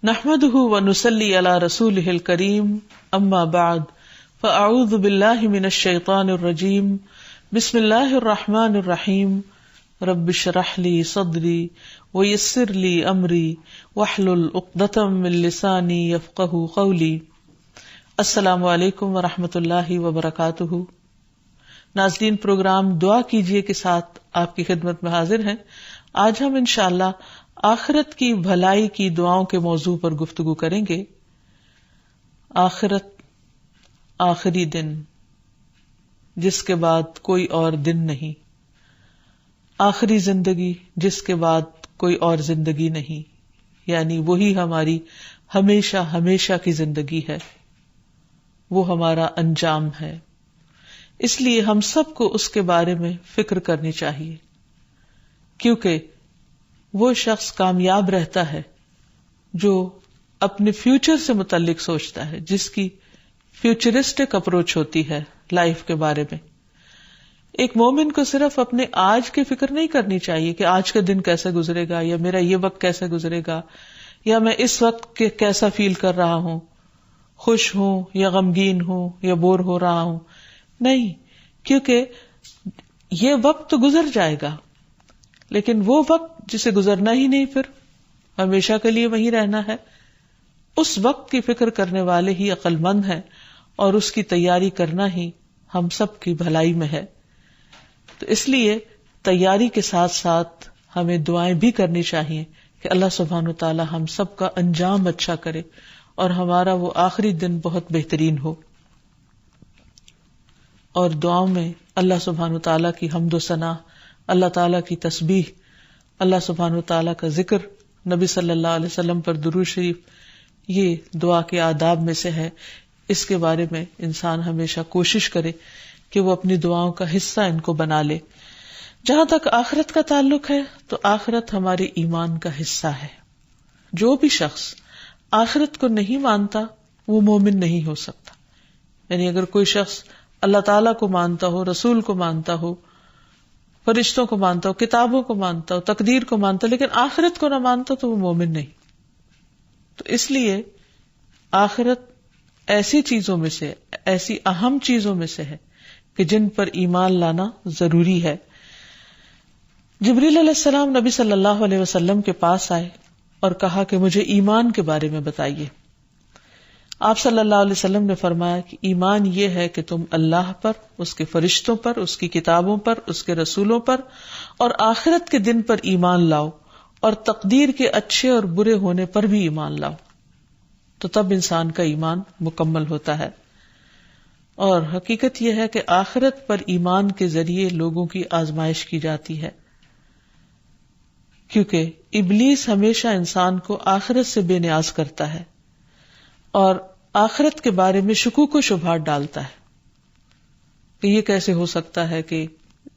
نحمده ونصلي على رسوله الكريم اما بعد فاعوذ بالله من الشيطان الرجيم بسم الله الرحمن الرحيم رب اشرح لي صدري ويسر لي امري واحلل عقدة من لساني يفقهوا قولي. السلام علیکم ورحمۃ اللہ وبرکاتہ. ناظرین، پروگرام دعا کیجئے کے ساتھ آپ کی خدمت میں حاضر ہیں. آج ہم انشاءاللہ آخرت کی بھلائی کی دعاؤں کے موضوع پر گفتگو کریں گے. آخرت، آخری دن جس کے بعد کوئی اور دن نہیں، آخری زندگی جس کے بعد کوئی اور زندگی نہیں، یعنی وہی ہماری ہمیشہ ہمیشہ کی زندگی ہے، وہ ہمارا انجام ہے. اس لیے ہم سب کو اس کے بارے میں فکر کرنی چاہیے، کیونکہ وہ شخص کامیاب رہتا ہے جو اپنے فیوچر سے متعلق سوچتا ہے، جس کی فیوچرسٹک اپروچ ہوتی ہے لائف کے بارے میں. ایک مومن کو صرف اپنے آج کی فکر نہیں کرنی چاہیے کہ آج کا دن کیسے گزرے گا، یا میرا یہ وقت کیسے گزرے گا، یا میں اس وقت کیسا فیل کر رہا ہوں، خوش ہوں یا غمگین ہوں یا بور ہو رہا ہوں. نہیں، کیونکہ یہ وقت تو گزر جائے گا، لیکن وہ وقت جسے گزرنا ہی نہیں، پھر ہمیشہ کے لیے وہیں رہنا ہے. اس وقت کی فکر کرنے والے ہی عقل مند ہیں، اور اس کی تیاری کرنا ہی ہم سب کی بھلائی میں ہے. تو اس لیے تیاری کے ساتھ ساتھ ہمیں دعائیں بھی کرنی چاہیے کہ اللہ سبحانہ وتعالی ہم سب کا انجام اچھا کرے اور ہمارا وہ آخری دن بہت بہترین ہو. اور دعاؤں میں اللہ سبحانہ وتعالی کی حمد و ثنا، اللہ تعالیٰ کی تسبیح، اللہ سبحانہ وتعالیٰ کا ذکر، نبی صلی اللہ علیہ وسلم پر درود شریف، یہ دعا کے آداب میں سے ہے. اس کے بارے میں انسان ہمیشہ کوشش کرے کہ وہ اپنی دعاؤں کا حصہ ان کو بنا لے. جہاں تک آخرت کا تعلق ہے تو آخرت ہمارے ایمان کا حصہ ہے. جو بھی شخص آخرت کو نہیں مانتا وہ مومن نہیں ہو سکتا. یعنی اگر کوئی شخص اللہ تعالیٰ کو مانتا ہو، رسول کو مانتا ہو، فرشتوں کو مانتا ہو، کتابوں کو مانتا ہو، تقدیر کو مانتا ہو، لیکن آخرت کو نہ مانتا تو وہ مومن نہیں. تو اس لیے آخرت ایسی چیزوں میں سے، ایسی اہم چیزوں میں سے ہے کہ جن پر ایمان لانا ضروری ہے. جبریل علیہ السلام نبی صلی اللہ علیہ وسلم کے پاس آئے اور کہا کہ مجھے ایمان کے بارے میں بتائیے. آپ صلی اللہ علیہ وسلم نے فرمایا کہ ایمان یہ ہے کہ تم اللہ پر، اس کے فرشتوں پر، اس کی کتابوں پر، اس کے رسولوں پر اور آخرت کے دن پر ایمان لاؤ، اور تقدیر کے اچھے اور برے ہونے پر بھی ایمان لاؤ. تو تب انسان کا ایمان مکمل ہوتا ہے. اور حقیقت یہ ہے کہ آخرت پر ایمان کے ذریعے لوگوں کی آزمائش کی جاتی ہے، کیونکہ ابلیس ہمیشہ انسان کو آخرت سے بے نیاز کرتا ہے اور آخرت کے بارے میں شکوک و شبہات ڈالتا ہے کہ یہ کیسے ہو سکتا ہے کہ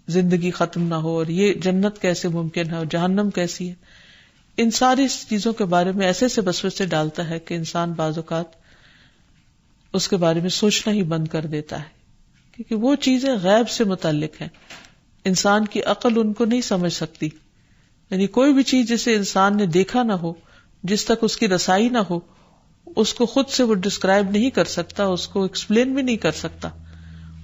زندگی ختم نہ ہو، اور یہ جنت کیسے ممکن ہے اور جہنم کیسی ہے. ان ساری چیزوں کے بارے میں ایسے سے وسوسے ڈالتا ہے کہ انسان بعض اوقات اس کے بارے میں سوچنا ہی بند کر دیتا ہے، کیونکہ وہ چیزیں غیب سے متعلق ہیں، انسان کی عقل ان کو نہیں سمجھ سکتی. یعنی کوئی بھی چیز جسے انسان نے دیکھا نہ ہو، جس تک اس کی رسائی نہ ہو، اس کو خود سے وہ ڈسکرائب نہیں کر سکتا، اس کو ایکسپلین بھی نہیں کر سکتا.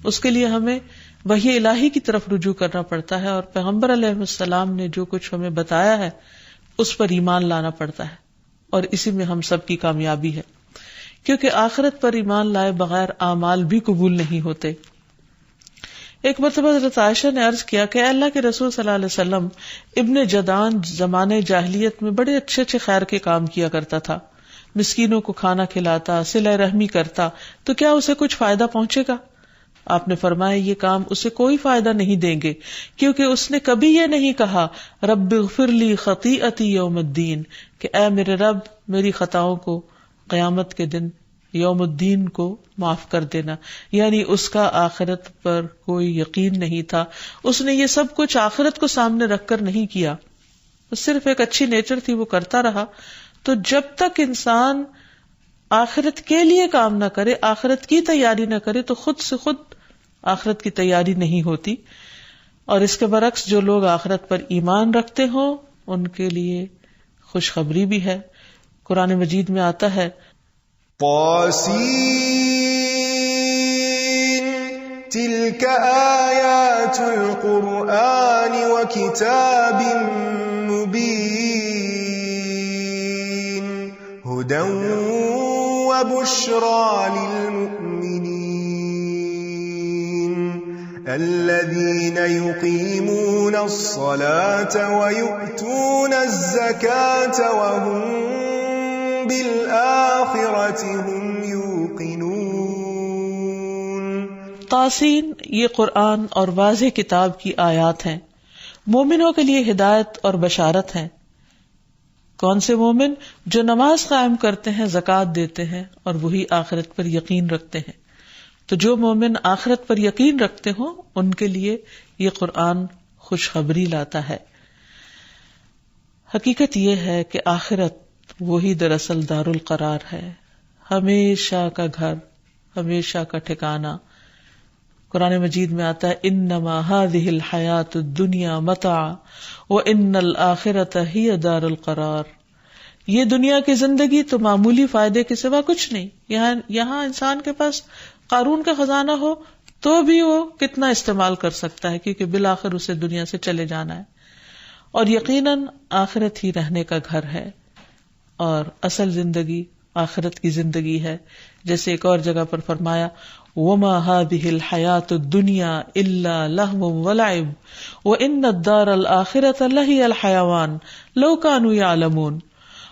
اس کے لیے ہمیں وحی الہی کی طرف رجوع کرنا پڑتا ہے، اور پیغمبر علیہ السلام نے جو کچھ ہمیں بتایا ہے اس پر ایمان لانا پڑتا ہے، اور اسی میں ہم سب کی کامیابی ہے. کیونکہ آخرت پر ایمان لائے بغیر اعمال بھی قبول نہیں ہوتے. ایک مرتبہ حضرت عائشہ نے عرض کیا کہ اے اللہ کے رسول صلی اللہ علیہ وسلم، ابن جدعان زمانے جاہلیت میں بڑے اچھے اچھے خیر کے کام کیا کرتا تھا، مسکینوں کو کھانا کھلاتا، صلہ رحمی کرتا، تو کیا اسے کچھ فائدہ پہنچے گا؟ آپ نے فرمایا یہ کام اسے کوئی فائدہ نہیں دیں گے، کیونکہ اس نے کبھی یہ نہیں کہا رب اغفر لی خطیئتی یوم الدین، کہ اے میرے رب میری خطاؤں کو قیامت کے دن یوم الدین کو معاف کر دینا. یعنی اس کا آخرت پر کوئی یقین نہیں تھا. اس نے یہ سب کچھ آخرت کو سامنے رکھ کر نہیں کیا، صرف ایک اچھی نیچر تھی، وہ کرتا رہا. تو جب تک انسان آخرت کے لیے کام نہ کرے، آخرت کی تیاری نہ کرے، تو خود سے خود آخرت کی تیاری نہیں ہوتی. اور اس کے برعکس جو لوگ آخرت پر ایمان رکھتے ہوں ان کے لیے خوشخبری بھی ہے. قرآن مجید میں آتا ہے طاسین تلک آیات القرآن وکتاب مبین ہدی وبشری للمؤمنین الذین یقیمون الصلاة ویؤتون الزکاة وهم بالآخرة هم یوقنون۔ طاسین یہ قرآن اور واضح کتاب کی آیات ہیں، مومنوں کے لیے ہدایت اور بشارت ہیں۔ کون سے مومن؟ جو نماز قائم کرتے ہیں، زکوٰۃ دیتے ہیں اور وہی آخرت پر یقین رکھتے ہیں۔ تو جو مومن آخرت پر یقین رکھتے ہوں ان کے لیے یہ قرآن خوشخبری لاتا ہے۔ حقیقت یہ ہے کہ آخرت وہی دراصل دار القرار ہے، ہمیشہ کا گھر، ہمیشہ کا ٹھکانہ۔ قرآن مجید میں آتا ہے انما هذه الحیات الدنیا متاع وان الآخرۃ ہی دار القرار۔ یہ دنیا کی زندگی تو معمولی فائدے کے سوا کچھ نہیں۔ یہاں انسان کے پاس قارون کا خزانہ ہو تو بھی وہ کتنا استعمال کر سکتا ہے، کیونکہ بالآخر اسے دنیا سے چلے جانا ہے، اور یقیناً آخرت ہی رہنے کا گھر ہے، اور اصل زندگی آخرت کی زندگی ہے۔ جیسے ایک اور جگہ پر فرمایا وما هذه الحیات الدنیا الا لہو ولعب وان الدار الآخرۃ لہی الحیوان لو کانوا یعلمون۔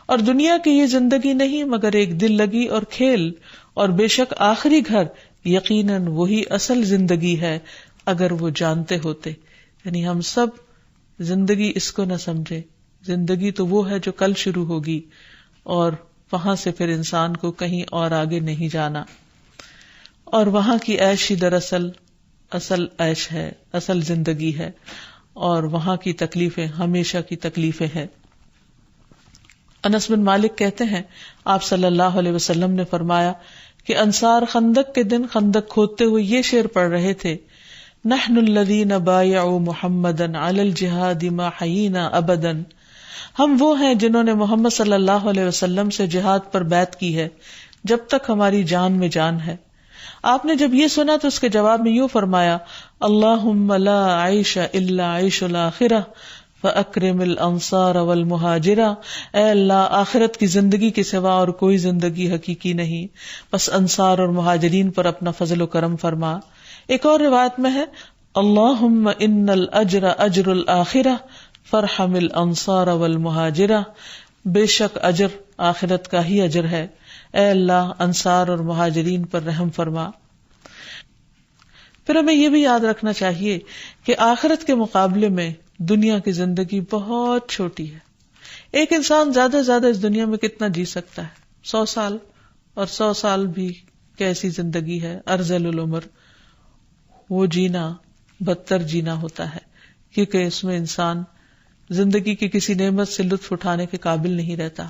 اور دنیا کی یہ زندگی نہیں مگر ایک دل لگی اور کھیل، اور بے شک آخری گھر یقیناً وہی اصل زندگی ہے اگر وہ جانتے ہوتے۔ یعنی ہم سب زندگی اس کو نہ سمجھے، زندگی تو وہ ہے جو کل شروع ہوگی، اور وہاں سے پھر انسان کو کہیں اور آگے نہیں جانا، اور وہاں کی عیش ہی دراصل اصل عیش ہے، اصل زندگی ہے، اور وہاں کی تکلیفیں ہمیشہ کی تکلیفیں ہیں۔ انس بن مالک کہتے ہیں آپ صلی اللہ علیہ وسلم نے فرمایا کہ انصار خندق کے دن خندق کھودتے ہوئے یہ شعر پڑھ رہے تھے نحن الذین بایعوا محمدا علی الجہاد ما حیینا ابدا۔ ہم وہ ہیں جنہوں نے محمد صلی اللہ علیہ وسلم سے جہاد پر بیعت کی ہے جب تک ہماری جان میں جان ہے۔ آپ نے جب یہ سنا تو اس کے جواب میں یوں فرمایا اللہم لا عیش الا عیش الآخرہ فاکرم الانصار والمہاجرہ۔ اے اللہ، آخرت کی زندگی کے سوا اور کوئی زندگی حقیقی نہیں، بس انصار اور مہاجرین پر اپنا فضل و کرم فرما۔ ایک اور روایت میں ہے اللہم ان الاجر اجر الآخرہ فرحم الانصار والمہاجرہ۔ بے شک اجر آخرت کا ہی اجر ہے، اے اللہ انصار اور مہاجرین پر رحم فرما۔ پھر ہمیں یہ بھی یاد رکھنا چاہیے کہ آخرت کے مقابلے میں دنیا کی زندگی بہت چھوٹی ہے۔ ایک انسان زیادہ سے زیادہ اس دنیا میں کتنا جی سکتا ہے؟ 100 سال، اور 100 سال بھی کیسی زندگی ہے، ارذل العمر۔ وہ جینا بدتر جینا ہوتا ہے، کیونکہ اس میں انسان زندگی کی کسی نعمت سے لطف اٹھانے کے قابل نہیں رہتا۔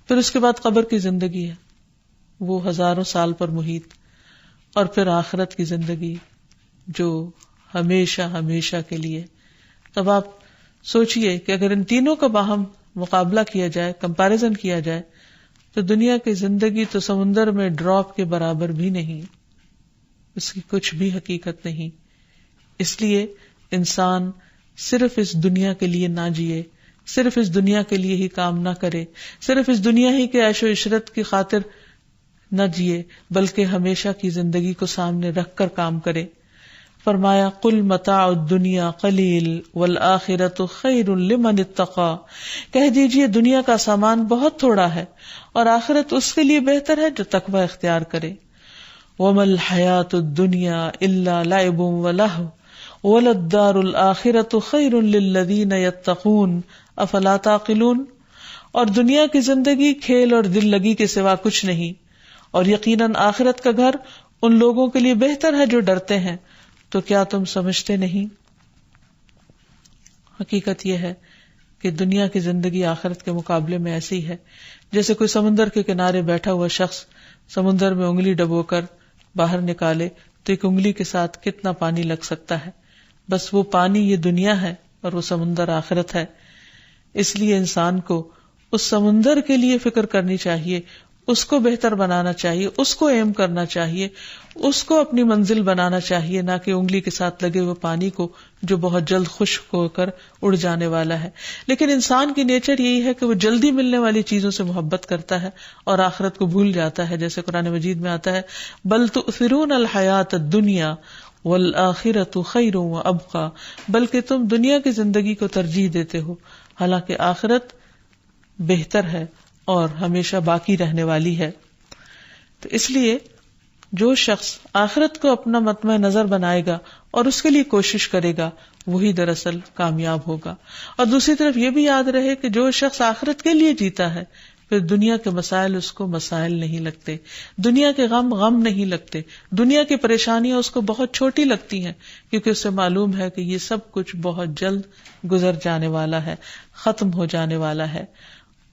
پھر اس کے بعد قبر کی زندگی ہے، وہ ہزاروں سال پر محیط، اور پھر آخرت کی زندگی جو ہمیشہ ہمیشہ کے لیے۔ تب آپ سوچئے کہ اگر ان تینوں کا باہم مقابلہ کیا جائے، کمپیریزن کیا جائے، تو دنیا کی زندگی تو سمندر میں ڈراپ کے برابر بھی نہیں، اس کی کچھ بھی حقیقت نہیں۔ اس لیے انسان صرف اس دنیا کے لیے نہ جیے، صرف اس دنیا کے لیے ہی کام نہ کرے، صرف اس دنیا ہی کے عیش و عشرت کی خاطر نہ جیے، بلکہ ہمیشہ کی زندگی کو سامنے رکھ کر کام کرے۔ فرمایا قل متاع الدنیا قلیل والآخرۃ خیر لمن اتقی۔ کہہ دیجئے دنیا کا سامان بہت تھوڑا ہے اور آخرت اس کے لیے بہتر ہے جو تقوی اختیار کرے۔ وما الحیاۃ الدنیا الا لعب ولہو وللدار الآخرۃ خیر للذین یتقون افلا تعقلون۔ اور دنیا کی زندگی کھیل اور دل لگی کے سوا کچھ نہیں، اور یقیناً آخرت کا گھر ان لوگوں کے لیے بہتر ہے جو ڈرتے ہیں، تو کیا تم سمجھتے نہیں؟ حقیقت یہ ہے کہ دنیا کی زندگی آخرت کے مقابلے میں ایسی ہے جیسے کوئی سمندر کے کنارے بیٹھا ہوا شخص سمندر میں انگلی ڈبو کر باہر نکالے تو ایک انگلی کے ساتھ کتنا پانی لگ سکتا ہے۔ بس وہ پانی یہ دنیا ہے اور وہ سمندر آخرت ہے۔ اس لیے انسان کو اس سمندر کے لیے فکر کرنی چاہیے، اس کو بہتر بنانا چاہیے، اس کو ایم کرنا چاہیے، اس کو اپنی منزل بنانا چاہیے، نہ کہ انگلی کے ساتھ لگے ہوئے پانی کو جو بہت جلد خشک ہو کر اڑ جانے والا ہے۔ لیکن انسان کی نیچر یہی ہے کہ وہ جلدی ملنے والی چیزوں سے محبت کرتا ہے اور آخرت کو بھول جاتا ہے، جیسے قرآن مجید میں آتا ہے بل تؤثرون الحیات الدنیا والآخرۃ خیر وابقی، بلکہ تم دنیا کی زندگی کو ترجیح دیتے ہو، حالانکہ آخرت بہتر ہے اور ہمیشہ باقی رہنے والی ہے۔ تو اس لیے جو شخص آخرت کو اپنا مطمع نظر بنائے گا اور اس کے لیے کوشش کرے گا وہی دراصل کامیاب ہوگا۔ اور دوسری طرف یہ بھی یاد رہے کہ جو شخص آخرت کے لیے جیتا ہے پھر دنیا کے مسائل اس کو مسائل نہیں لگتے، دنیا کے غم غم نہیں لگتے، دنیا کی پریشانیاں اس کو بہت چھوٹی لگتی ہیں، کیونکہ اسے معلوم ہے کہ یہ سب کچھ بہت جلد گزر جانے والا ہے، ختم ہو جانے والا ہے۔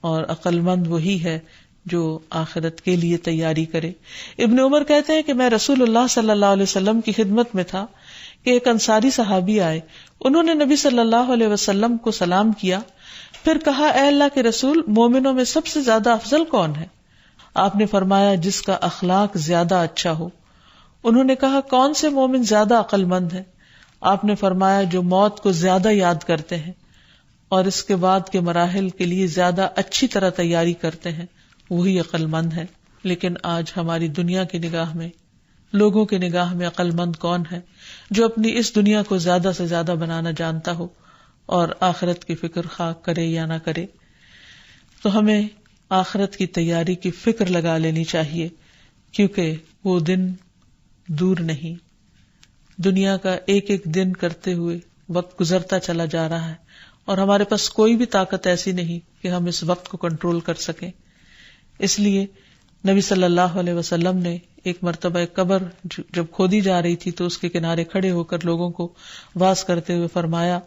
اور عقل مند وہی ہے جو آخرت کے لیے تیاری کرے۔ ابن عمر کہتے ہیں کہ میں رسول اللہ صلی اللہ علیہ وسلم کی خدمت میں تھا کہ ایک انصاری صحابی آئے، انہوں نے نبی صلی اللہ علیہ وسلم کو سلام کیا، پھر کہا اے اللہ کے رسول، مومنوں میں سب سے زیادہ افضل کون ہے؟ آپ نے فرمایا جس کا اخلاق زیادہ اچھا ہو۔ انہوں نے کہا کون سے مومن زیادہ عقل مند ہے؟ آپ نے فرمایا جو موت کو زیادہ یاد کرتے ہیں اور اس کے بعد کے مراحل کے لیے زیادہ اچھی طرح تیاری کرتے ہیں، وہی عقل مند ہے۔ لیکن آج ہماری دنیا کی نگاہ میں، لوگوں کی نگاہ میں عقل مند کون ہے؟ جو اپنی اس دنیا کو زیادہ سے زیادہ بنانا جانتا ہو اور آخرت کی فکر خواہ کرے یا نہ کرے۔ تو ہمیں آخرت کی تیاری کی فکر لگا لینی چاہیے، کیونکہ وہ دن دور نہیں۔ دنیا کا ایک ایک دن کرتے ہوئے وقت گزرتا چلا جا رہا ہے اور ہمارے پاس کوئی بھی طاقت ایسی نہیں کہ ہم اس وقت کو کنٹرول کر سکیں۔ اس لیے نبی صلی اللہ علیہ وسلم نے ایک مرتبہ ایک قبر جب کھودی جا رہی تھی تو اس کے کنارے کھڑے ہو کر لوگوں کو واعظ کرتے ہوئے فرمایا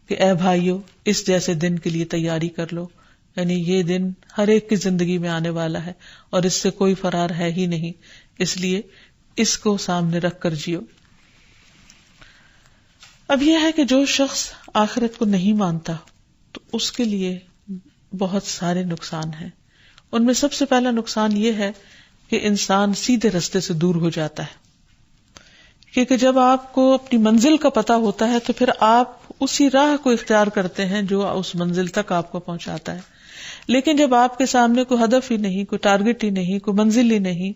کہ اے بھائیو، اس جیسے دن کے لیے تیاری کر لو، یعنی یہ دن ہر ایک کی زندگی میں آنے والا ہے اور اس سے کوئی فرار ہے ہی نہیں، اس لیے اس کو سامنے رکھ کر جیو۔ اب یہ ہے کہ جو شخص آخرت کو نہیں مانتا تو اس کے لیے بہت سارے نقصان ہیں۔ ان میں سب سے پہلا نقصان یہ ہے کہ انسان سیدھے رستے سے دور ہو جاتا ہے، کیونکہ جب آپ کو اپنی منزل کا پتہ ہوتا ہے تو پھر آپ اسی راہ کو اختیار کرتے ہیں جو اس منزل تک آپ کو پہنچاتا ہے۔ لیکن جب آپ کے سامنے کوئی ہدف ہی نہیں، کوئی ٹارگٹ ہی نہیں، کوئی منزل ہی نہیں،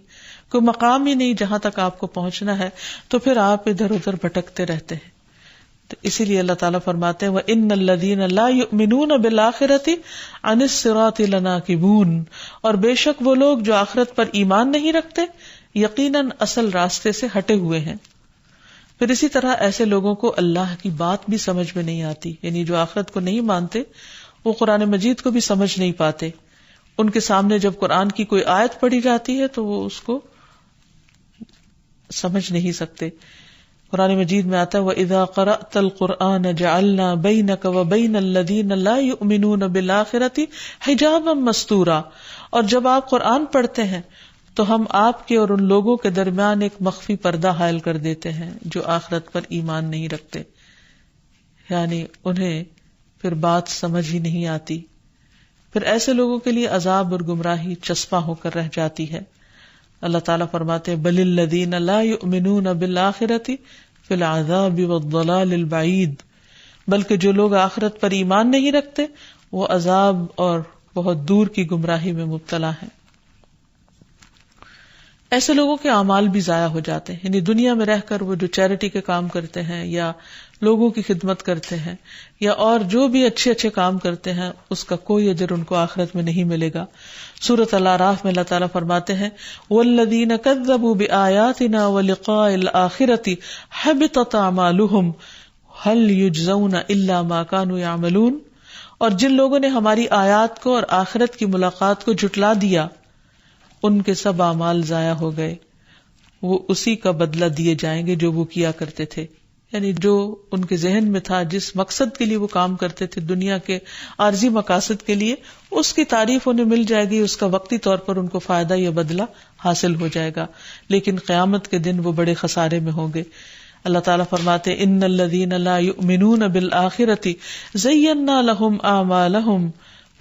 کوئی مقام ہی نہیں جہاں تک آپ کو پہنچنا ہے، تو پھر آپ ادھر ادھر بھٹکتے رہتے ہیں۔ تو اسی لیے اللہ تعالیٰ فرماتے ہیں وَإِنَّ الَّذِينَ لَا يُؤْمِنُونَ بِالْآخِرَةِ عَنِ الصِّرَاطِ لَنَاكِبُونَ، اور بے شک وہ لوگ جو آخرت پر ایمان نہیں رکھتے یقیناً اصل راستے سے ہٹے ہوئے ہیں۔ پھر اسی طرح ایسے لوگوں کو اللہ کی بات بھی سمجھ میں نہیں آتی، یعنی جو آخرت کو نہیں مانتے وہ قرآن مجید کو بھی سمجھ نہیں پاتے۔ ان کے سامنے جب قرآن کی کوئی آیت پڑھی جاتی ہے تو وہ اس کو سمجھ نہیں سکتے۔ قرآن مجید میں آتا ہے وَإِذَا قَرَأْتَ الْقُرْآنَ جَعَلْنَا بَيْنَكَ وَبَيْنَ الَّذِينَ لَا يُؤْمِنُونَ بِالْآخِرَةِ حِجَابًا مَسْتُورًا، اور جب آپ قرآن پڑھتے ہیں تو ہم آپ کے اور ان لوگوں کے درمیان ایک مخفی پردہ حائل کر دیتے ہیں جو آخرت پر ایمان نہیں رکھتے، یعنی انہیں پھر بات سمجھ ہی نہیں آتی۔ پھر ایسے لوگوں کے لیے عذاب اور گمراہی چسپاں ہو کر رہ جاتی ہے۔ اللہ تعالیٰ فرماتے ہیں بل الذین لا یؤمنون بالآخرۃ فی العذاب والضلال البعید، بلکہ جو لوگ آخرت پر ایمان نہیں رکھتے وہ عذاب اور بہت دور کی گمراہی میں مبتلا ہیں۔ ایسے لوگوں کے اعمال بھی ضائع ہو جاتے ہیں، یعنی دنیا میں رہ کر وہ جو چیریٹی کے کام کرتے ہیں یا لوگوں کی خدمت کرتے ہیں یا اور جو بھی اچھے اچھے کام کرتے ہیں اس کا کوئی اجر ان کو آخرت میں نہیں ملے گا۔ سورۃ الاعراف میں اللہ تعالیٰ فرماتے ہیں والذین کذبوا بآیاتنا ولقاء الآخرۃ حبطت اعمالهم هل یجزون الا ما كانوا یعملون، اور جن لوگوں نے ہماری آیات کو اور آخرت کی ملاقات کو جھٹلا دیا ان کے سب اعمال ضائع ہو گئے، وہ اسی کا بدلہ دیے جائیں گے جو وہ کیا کرتے تھے، یعنی جو ان کے ذہن میں تھا، جس مقصد کے لیے وہ کام کرتے تھے، دنیا کے عارضی مقاصد کے لیے، اس کی تعریف انہیں مل جائے گی، اس کا وقتی طور پر ان کو فائدہ یا بدلہ حاصل ہو جائے گا، لیکن قیامت کے دن وہ بڑے خسارے میں ہوں گے۔ اللہ تعالیٰ فرماتے ان الذین لا یؤمنون بالآخرۃ زینا لهم اعمالهم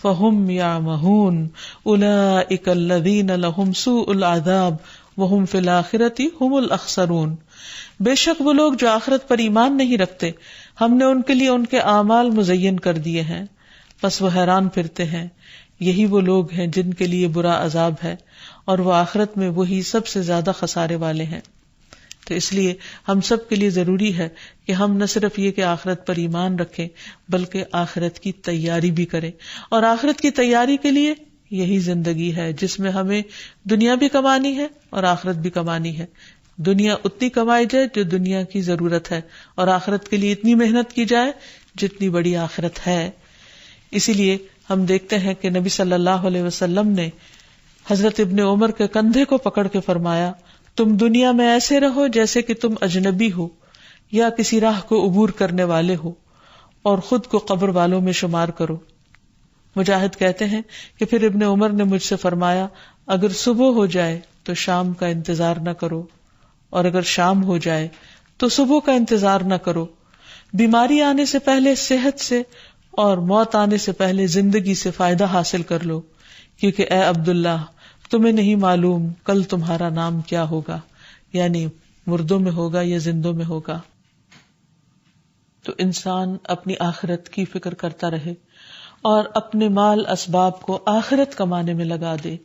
فهم يعمهون اولئك الذين لهم سوء العذاب وهم في الآخرة هم الأخسرون. بے شک وہ لوگ جو آخرت پر ایمان نہیں رکھتے ہم نے ان کے لیے ان کے اعمال مزین کر دیے ہیں پس وہ حیران پھرتے ہیں. یہی وہ لوگ ہیں جن کے لیے برا عذاب ہے اور وہ آخرت میں وہی سب سے زیادہ خسارے والے ہیں. تو اس لیے ہم سب کے لیے ضروری ہے کہ ہم نہ صرف یہ کہ آخرت پر ایمان رکھیں بلکہ آخرت کی تیاری بھی کریں. اور آخرت کی تیاری کے لیے یہی زندگی ہے جس میں ہمیں دنیا بھی کمانی ہے اور آخرت بھی کمانی ہے. دنیا اتنی کمائی جائے جو دنیا کی ضرورت ہے اور آخرت کے لیے اتنی محنت کی جائے جتنی بڑی آخرت ہے. اسی لیے ہم دیکھتے ہیں کہ نبی صلی اللہ علیہ وسلم نے حضرت ابن عمر کے کندھے کو پکڑ کے فرمایا تم دنیا میں ایسے رہو جیسے کہ تم اجنبی ہو یا کسی راہ کو عبور کرنے والے ہو اور خود کو قبر والوں میں شمار کرو. مجاہد کہتے ہیں کہ پھر ابن عمر نے مجھ سے فرمایا اگر صبح ہو جائے تو شام کا انتظار نہ کرو اور اگر شام ہو جائے تو صبح کا انتظار نہ کرو. بیماری آنے سے پہلے صحت سے اور موت آنے سے پہلے زندگی سے فائدہ حاصل کر لو کیونکہ اے عبداللہ تمہیں نہیں معلوم کل تمہارا نام کیا ہوگا، یعنی مردوں میں ہوگا یا زندوں میں ہوگا. تو انسان اپنی آخرت کی فکر کرتا رہے اور اپنے مال اسباب کو آخرت کمانے میں لگا دے.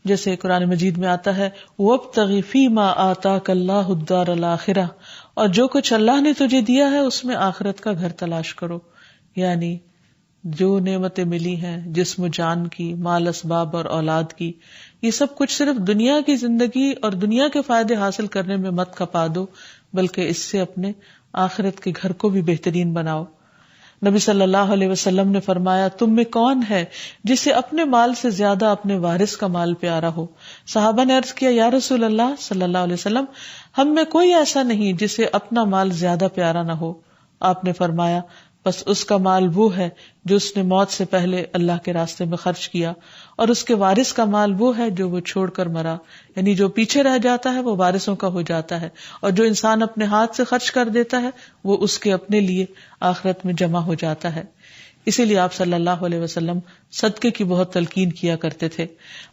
جیسے قرآن مجید میں آتا ہے وَابْتَغِ فِي مَا آتَاكَ اللَّهُ الدَّارَ الْآخِرَةَ، اور جو کچھ اللہ نے تجھے دیا ہے اس میں آخرت کا گھر تلاش کرو. یعنی جو نعمتیں ملی ہیں جسم و جان کی، مال اسباب اور اولاد کی، یہ سب کچھ صرف دنیا کی زندگی اور دنیا کے فائدے حاصل کرنے میں مت کھپا دو بلکہ اس سے اپنے آخرت کے گھر کو بھی بہترین بناؤ. نبی صلی اللہ علیہ وسلم نے فرمایا تم میں کون ہے جسے اپنے مال سے زیادہ اپنے وارث کا مال پیارا ہو؟ صحابہ نے عرض کیا یا رسول اللہ صلی اللہ علیہ وسلم ہم میں کوئی ایسا نہیں جسے اپنا مال زیادہ پیارا نہ ہو. آپ نے فرمایا بس اس کا مال وہ ہے جو اس نے موت سے پہلے اللہ کے راستے میں خرچ کیا، اور اس کے وارث کا مال وہ ہے جو وہ چھوڑ کر مرا. یعنی جو پیچھے رہ جاتا ہے وہ وارثوں کا ہو جاتا ہے، اور جو انسان اپنے ہاتھ سے خرچ کر دیتا ہے وہ اس کے اپنے لیے آخرت میں جمع ہو جاتا ہے. اسی لیے آپ صلی اللہ علیہ وسلم صدقے کی بہت تلقین کیا کرتے تھے.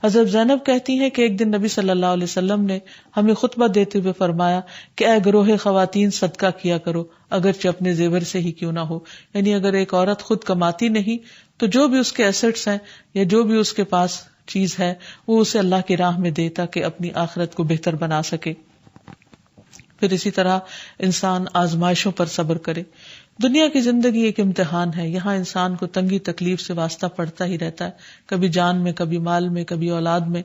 حضرت زینب کہتی ہیں کہ ایک دن نبی صلی اللہ علیہ وسلم نے ہمیں خطبہ دیتے ہوئے فرمایا کہ اے گروہ خواتین صدقہ کیا کرو اگرچہ اپنے زیور سے ہی کیوں نہ ہو. یعنی اگر ایک عورت خود کماتی نہیں تو جو بھی اس کے ایسٹس ہیں یا جو بھی اس کے پاس چیز ہے وہ اسے اللہ کی راہ میں دے تاکہ اپنی آخرت کو بہتر بنا سکے. پھر اسی طرح انسان آزمائشوں پر صبر کرے. دنیا کی زندگی ایک امتحان ہے، یہاں انسان کو تنگی تکلیف سے واسطہ پڑتا ہی رہتا ہے، کبھی جان میں، کبھی مال میں، کبھی اولاد میں.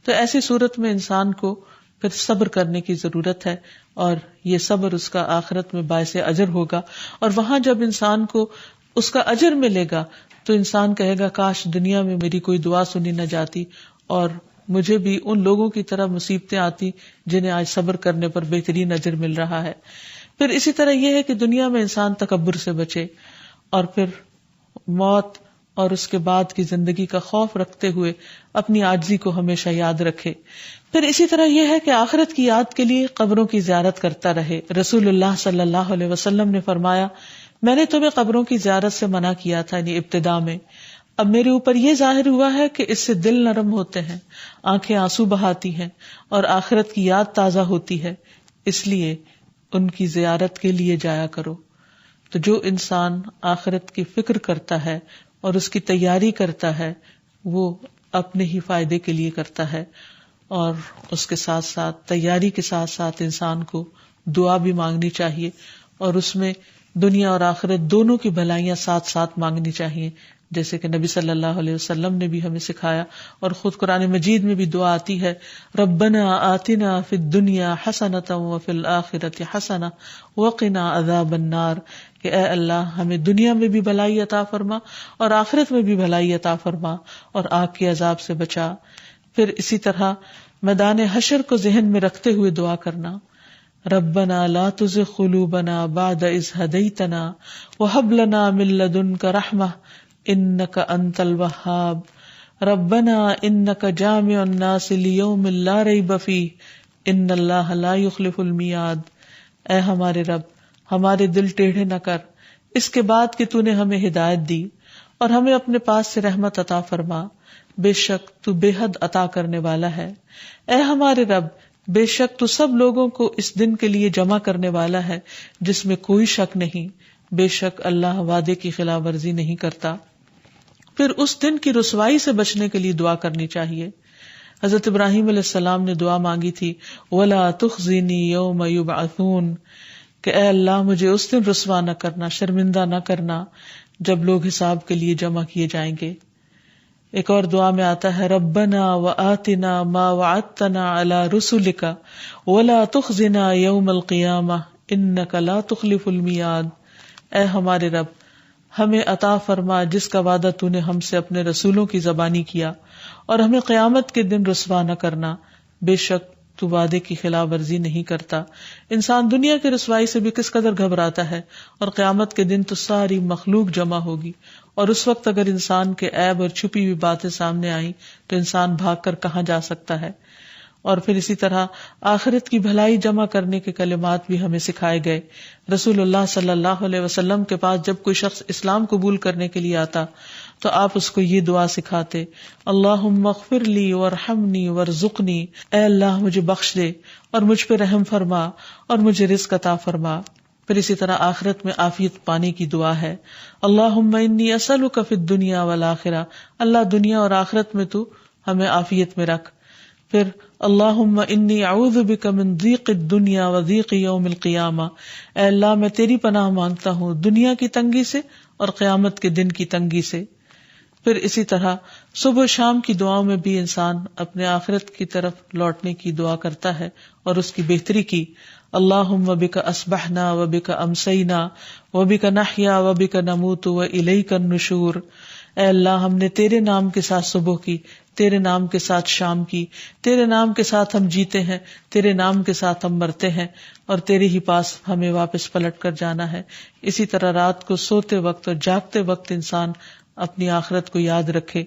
تو ایسی صورت میں انسان کو پھر صبر کرنے کی ضرورت ہے، اور یہ صبر اس کا آخرت میں باعث اجر ہوگا. اور وہاں جب انسان کو اس کا اجر ملے گا تو انسان کہے گا کاش دنیا میں میری کوئی دعا سنی نہ جاتی اور مجھے بھی ان لوگوں کی طرح مصیبتیں آتی جنہیں آج صبر کرنے پر بہترین اجر مل رہا ہے. پھر اسی طرح یہ ہے کہ دنیا میں انسان تکبر سے بچے اور پھر موت اور اس کے بعد کی زندگی کا خوف رکھتے ہوئے اپنی عاجزی کو ہمیشہ یاد رکھے. پھر اسی طرح یہ ہے کہ آخرت کی یاد کے لیے قبروں کی زیارت کرتا رہے. رسول اللہ صلی اللہ علیہ وسلم نے فرمایا میں نے تمہیں قبروں کی زیارت سے منع کیا تھا، یعنی ابتدا میں. اب میرے اوپر یہ ظاہر ہوا ہے کہ اس سے دل نرم ہوتے ہیں، آنکھیں آنسو بہاتی ہیں اور آخرت کی یاد تازہ ہوتی ہے، اس لیے ان کی زیارت کے لیے جایا کرو. تو جو انسان آخرت کی فکر کرتا ہے اور اس کی تیاری کرتا ہے وہ اپنے ہی فائدے کے لیے کرتا ہے، اور اس کے ساتھ ساتھ تیاری کے ساتھ ساتھ انسان کو دعا بھی مانگنی چاہیے، اور اس میں دنیا اور آخرت دونوں کی بھلائیاں ساتھ ساتھ مانگنی چاہیے، جیسے کہ نبی صلی اللہ علیہ وسلم نے بھی ہمیں سکھایا. اور خود قرآن مجید میں بھی دعا آتی ہے ربنا آتنا فی الدنیا حسنۃ وفی الآخرۃ حسنہ وقنا عذاب النار، کہ اے اللہ ہمیں دنیا میں بھی بھلائی عطا فرما اور آخرت میں بھی بھلائی عطا فرما اور آگ کے عذاب سے بچا. پھر اسی طرح میدان حشر کو ذہن میں رکھتے ہوئے دعا کرنا ربنا لا تزغ قلوبنا بعد اذ ہدیتنا وہب لنا من لدنک رحمہ انک انت الوہاب ربنا انک جامع الناس لیوم لا ریب فیہ ان اللہ لا یخلف المیعاد. اے ہمارے رب ہمارے دل ٹیڑھے نہ کر اس کے بعد کہ تو نے ہمیں ہدایت دی، اور ہمیں اپنے پاس سے رحمت عطا فرما، بے شک تو بے حد عطا کرنے والا ہے۔ اے ہمارے رب، بے شک تو سب لوگوں کو اس دن کے لیے جمع کرنے والا ہے جس میں کوئی شک نہیں، بے شک اللہ وعدے کی خلاف ورزی نہیں کرتا۔ پھر اس دن کی رسوائی سے بچنے کے لیے دعا کرنی چاہیے۔ حضرت ابراہیم علیہ السلام نے دعا مانگی تھی، وَلَا تُخْزِنِي يَوْمَ يُبْعَثُونَ، کہ اے اللہ مجھے اس دن رسوا نہ کرنا، شرمندہ نہ کرنا جب لوگ حساب کے لیے جمع کیے جائیں گے۔ ایک اور دعا میں آتا ہے، ربنا وآتنا ما وعدتنا علی رسلک ولا تخزنا یوم القیامہ انک لا تخلف المیعاد، اے ہمارے رب ہمیں عطا فرما جس کا وعدہ تو نے ہم سے اپنے رسولوں کی زبانی کیا، اور ہمیں قیامت کے دن رسوا نہ کرنا، بے شک تو وعدے کی خلاف ورزی نہیں کرتا۔ انسان دنیا کی رسوائی سے بھی کس قدر گھبراتا ہے، اور قیامت کے دن تو ساری مخلوق جمع ہوگی، اور اس وقت اگر انسان کے عیب اور چھپی ہوئی باتیں سامنے آئیں تو انسان بھاگ کر کہاں جا سکتا ہے۔ اور پھر اسی طرح آخرت کی بھلائی جمع کرنے کے کلمات بھی ہمیں سکھائے گئے۔ رسول اللہ صلی اللہ علیہ وسلم کے پاس جب کوئی شخص اسلام قبول کرنے کے لیے آتا تو آپ اس کو یہ دعا سکھاتے، اللہم اغفر لی وارحمنی وارزقنی، اے اللہ مجھے بخش دے اور مجھ پہ رحم فرما اور مجھے رزق عطا فرما۔ پھر اسی طرح آخرت میں عافیت پانے کی دعا ہے، اللہم انی اسألک فی الدنیا والآخرہ، اللہ دنیا اور آخرت میں تو ہمیں عافیت میں رکھ۔ پھر اللہم انی اعوذ بک من ضیق الدنیا و ضیق یوم القیامہ، اے اللہ میں تیری پناہ مانگتا ہوں دنیا کی تنگی سے اور قیامت کے دن کی تنگی سے۔ پھر اسی طرح صبح و شام کی دعاؤں میں بھی انسان اپنے آخرت کی طرف لوٹنے کی دعا کرتا ہے اور اس کی بہتری کی، اللہم بک اصبحنا و بک امسینا و بک نحیا و بک نموت و الیک النشور، اے اللہ ہم نے تیرے نام کے ساتھ صبح کی، تیرے نام کے ساتھ شام کی، تیرے نام کے ساتھ ہم جیتے ہیں، تیرے نام کے ساتھ ہم مرتے ہیں، اور تیرے ہی پاس ہمیں واپس پلٹ کر جانا ہے۔ اسی طرح رات کو سوتے وقت اور جاگتے وقت انسان اپنی آخرت کو یاد رکھے۔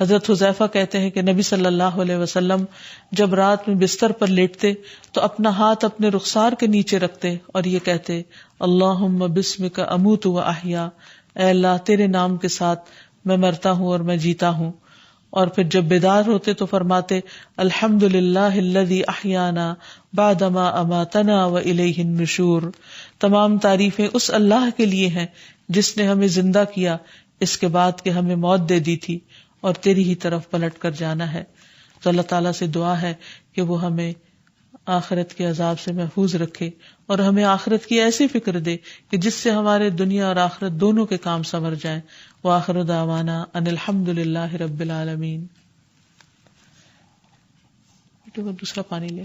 حضرت حذیفہ کہتے ہیں کہ نبی صلی اللہ علیہ وسلم جب رات میں بستر پر لیٹتے تو اپنا ہاتھ اپنے رخسار کے نیچے رکھتے اور یہ کہتے، اللہم بسمک اموت و احیا، اے اللہ تیرے نام کے ساتھ میں مرتا ہوں اور میں جیتا ہوں۔ اور پھر جب بیدار ہوتے تو فرماتے، الحمد للہ الذی احیانا بعد ما اماتنا و الیہ النشور، تمام تعریفیں اس اللہ کے لیے ہیں جس نے ہمیں زندہ کیا اس کے بعد کہ ہمیں موت دے دی تھی اور تیری ہی طرف پلٹ کر جانا ہے۔ تو اللہ تعالیٰ سے دعا ہے کہ وہ ہمیں آخرت کے عذاب سے محفوظ رکھے اور ہمیں آخرت کی ایسی فکر دے کہ جس سے ہمارے دنیا اور آخرت دونوں کے کام سنور جائیں۔ وآخر دعوانا ان الحمد للہ رب العالمین۔ دوسرا پانی لے۔